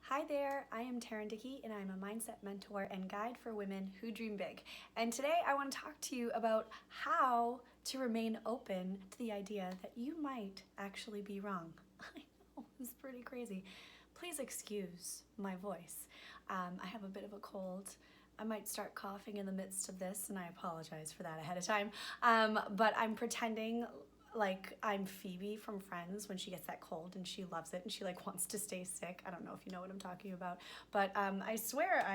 Hi there, I am Taryn Dickey and I'm a mindset mentor and guide for women who dream big. And today I want to talk to you about how to remain open to the idea that you might actually be wrong. I know, it's pretty crazy. Please excuse my voice. I have a bit of a cold. I might start coughing in the midst of this, and I apologize for that ahead of time. But I'm pretending like I'm Phoebe from Friends when she gets that cold and she loves it and she like wants to stay sick. I don't know if you know what I'm talking about, but I swear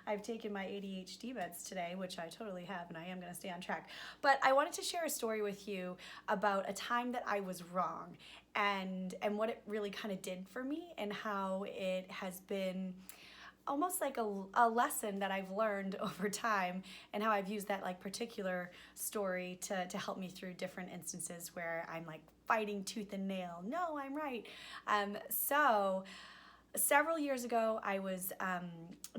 I've taken my ADHD meds today, which I totally have, and I am going to stay on track. But I wanted to share a story with you about a time that I was wrong and what it really kind of did for me and how it has been almost like a lesson that I've learned over time, and how I've used that like particular story to help me through different instances where I'm like fighting tooth and nail. No, I'm right. So several years ago, I was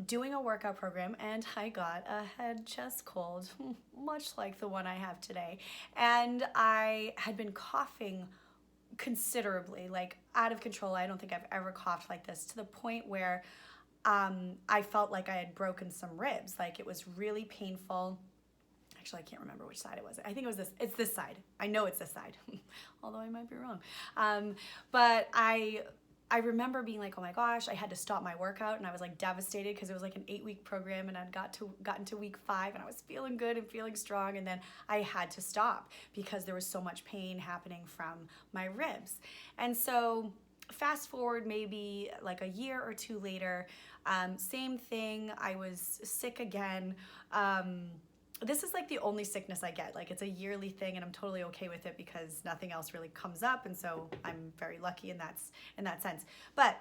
doing a workout program and I got a head chest cold, much like the one I have today. And I had been coughing considerably, like out of control. I don't think I've ever coughed like this, to the point where I felt like I had broken some ribs. Like it was really painful. Actually, I can't remember which side it was. I think it was this. It's this side. I know it's this side, although I might be wrong. But I remember being like, oh my gosh, I had to stop my workout, and I was like devastated because it was like an 8-week program, and I'd gotten to week 5, and I was feeling good and feeling strong, and then I had to stop because there was so much pain happening from my ribs. And so fast forward maybe like a year or two later, same thing. I was sick again. This is like the only sickness I get. Like it's a yearly thing, and I'm totally okay with it because nothing else really comes up, and so I'm very lucky in that sense. But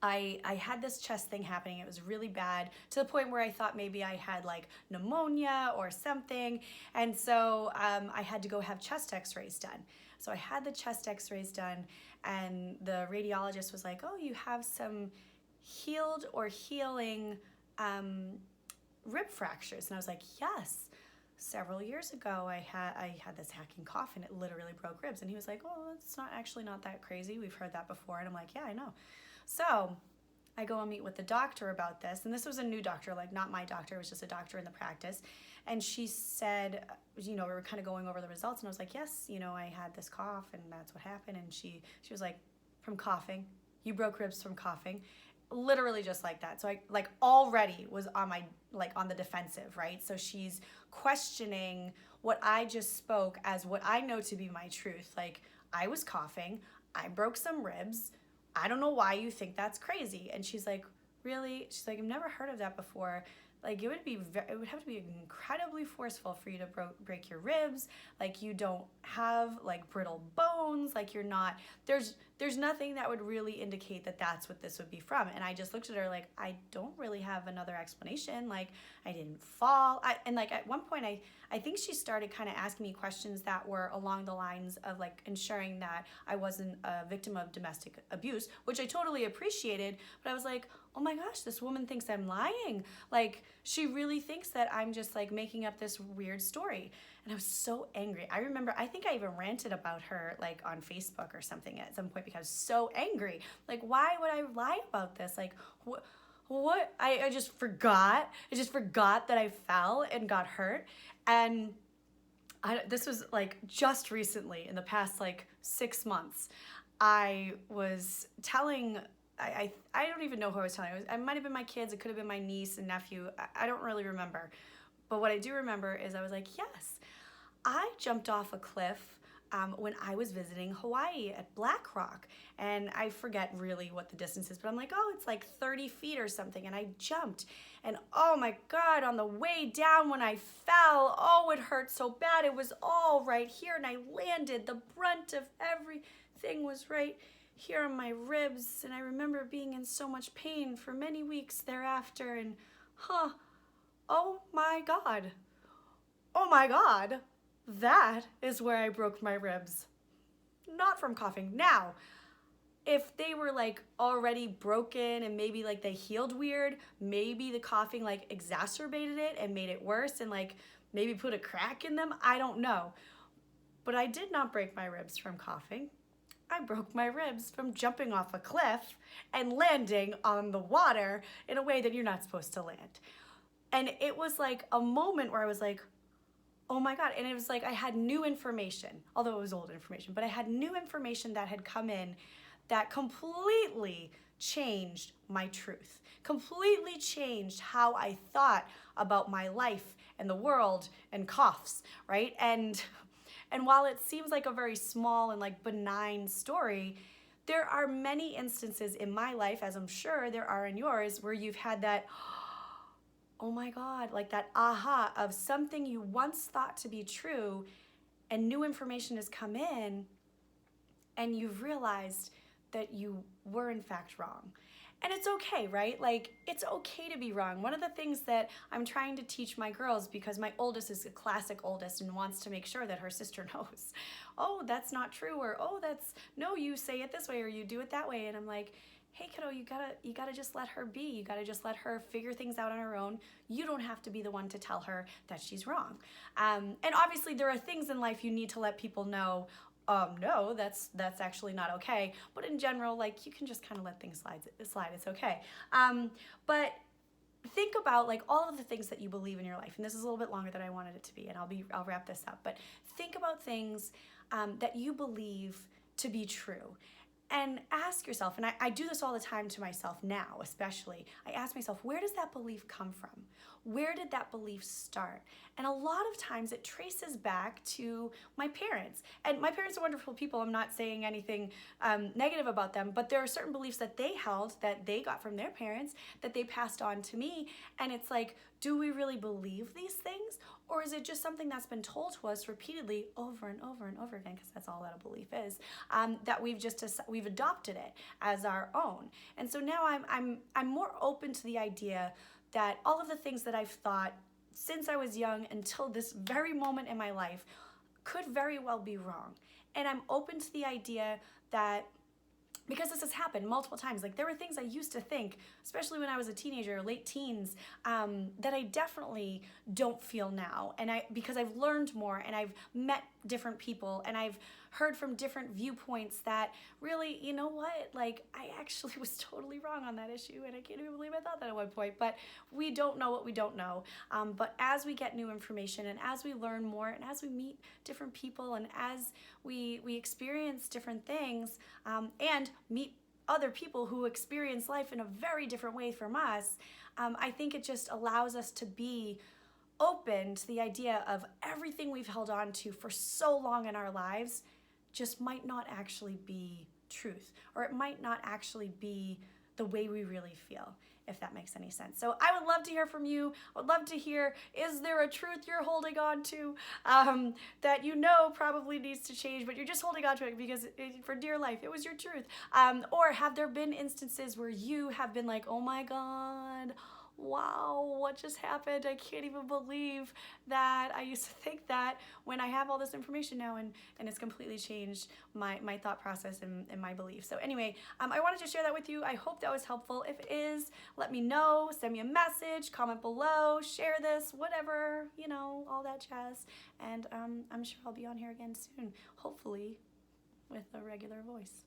I had this chest thing happening. It was really bad, to the point where I thought maybe I had like pneumonia or something. And so I had to go have chest x-rays done. So I had the chest x-rays done, and the radiologist was like, oh, you have some healed or healing rib fractures. And I was like, yes. Several years ago, I had this hacking cough, and it literally broke ribs. And he was like, oh, it's not that crazy. We've heard that before. And I'm like, yeah, I know. So I go and meet with the doctor about this, and this was a new doctor, like not my doctor, it was just a doctor in the practice. And she said, we were kind of going over the results, and I was like, yes, I had this cough, and that's what happened. And she was like, from coughing, you broke ribs from coughing, literally just like that. So I like already was on the defensive, right? So she's questioning what I just spoke as what I know to be my truth. Like, I was coughing, I broke some ribs, I don't know why you think that's crazy. And she's like, really? She's like, I've never heard of that before. Like it would have to be incredibly forceful for you to break your ribs. Like you don't have like brittle bones. Like you're not, there's nothing that would really indicate that that's what this would be from. And I just looked at her like, I don't really have another explanation. Like I didn't fall. And like at one point I think she started kind of asking me questions that were along the lines of like ensuring that I wasn't a victim of domestic abuse, which I totally appreciated. But I was like, oh my gosh, this woman thinks I'm lying. Like she really thinks that I'm just like making up this weird story. And I was so angry. I remember, I think I even ranted about her like on Facebook or something at some point because I was so angry. Like, why would I lie about this? Like, what? I just forgot. I just forgot that I fell and got hurt. And this was like just recently, in the past like 6 months, I was telling, I don't even know who I was telling. It might have been my kids. It could have been my niece and nephew. I don't really remember. But what I do remember is I was like, yes, I jumped off a cliff when I was visiting Hawaii at Black Rock. And I forget really what the distance is, but I'm like, oh, it's like 30 feet or something. And I jumped. And oh my God, on the way down when I fell, oh, it hurt so bad. It was all right here. And I landed. The brunt of everything was right here on my ribs. And I remember being in so much pain for many weeks thereafter. And oh my God. Oh my God. That is where I broke my ribs. Not from coughing. Now, if they were like already broken and maybe like they healed weird, maybe the coughing like exacerbated it and made it worse and like maybe put a crack in them. I don't know. But I did not break my ribs from coughing. I broke my ribs from jumping off a cliff and landing on the water in a way that you're not supposed to land. And it was like a moment where I was like, oh my God. And it was like I had new information, although it was old information, but I had new information that had come in that completely changed my truth, completely changed how I thought about my life and the world and coughs, right? And while it seems like a very small and like benign story, there are many instances in my life, as I'm sure there are in yours, where you've had that, oh my God, like that aha of something you once thought to be true and new information has come in and you've realized that you were in fact wrong. And it's okay, right? Like, it's okay to be wrong. One of the things that I'm trying to teach my girls, because my oldest is a classic oldest and wants to make sure that her sister knows, oh, that's not true, or oh, no, you say it this way, or you do it that way. And I'm like, hey kiddo, you gotta just let her be. You gotta just let her figure things out on her own. You don't have to be the one to tell her that she's wrong. And obviously there are things in life you need to let people know, no, that's actually not okay. But in general, like, you can just kind of let things slide. It's okay. But think about like all of the things that you believe in your life. And this is a little bit longer than I wanted it to be, and I'll wrap this up. But think about things that you believe to be true. And ask yourself, and I do this all the time to myself now, especially, I ask myself, where does that belief come from? Where did that belief start? And a lot of times it traces back to my parents. And my parents are wonderful people. I'm not saying anything negative about them, but there are certain beliefs that they held, that they got from their parents, that they passed on to me. And it's like, do we really believe these things? Or is it just something that's been told to us repeatedly over and over and over again, because that's all that a belief is, that we've adopted it as our own. And so now I'm more open to the idea that all of the things that I've thought since I was young until this very moment in my life could very well be wrong. And I'm open to the idea that, because this has happened multiple times, like there were things I used to think, especially when I was a teenager, late teens, that I definitely don't feel now. And because I've learned more and I've met different people and I've heard from different viewpoints that really, you know what, like I actually was totally wrong on that issue, and I can't even believe I thought that at one point. But we don't know what we don't know. But as we get new information and as we learn more and as we meet different people and as we experience different things and meet other people who experience life in a very different way from us, I think it just allows us to be open to the idea of everything we've held on to for so long in our lives just might not actually be truth, or it might not actually be the way we really feel, if that makes any sense. So I would love to hear from you. I would love to hear, is there a truth you're holding on to that you know probably needs to change, but you're just holding on to it because for dear life, it was your truth? Or have there been instances where you have been like, oh my God, wow, what just happened? I can't even believe that I used to think that, when I have all this information now, and it's completely changed my thought process and my beliefs. So anyway, I wanted to share that with you. I hope that was helpful. If it is, let me know, send me a message, comment below, share this, whatever, you know, all that jazz. And I'm sure I'll be on here again soon, hopefully with a regular voice.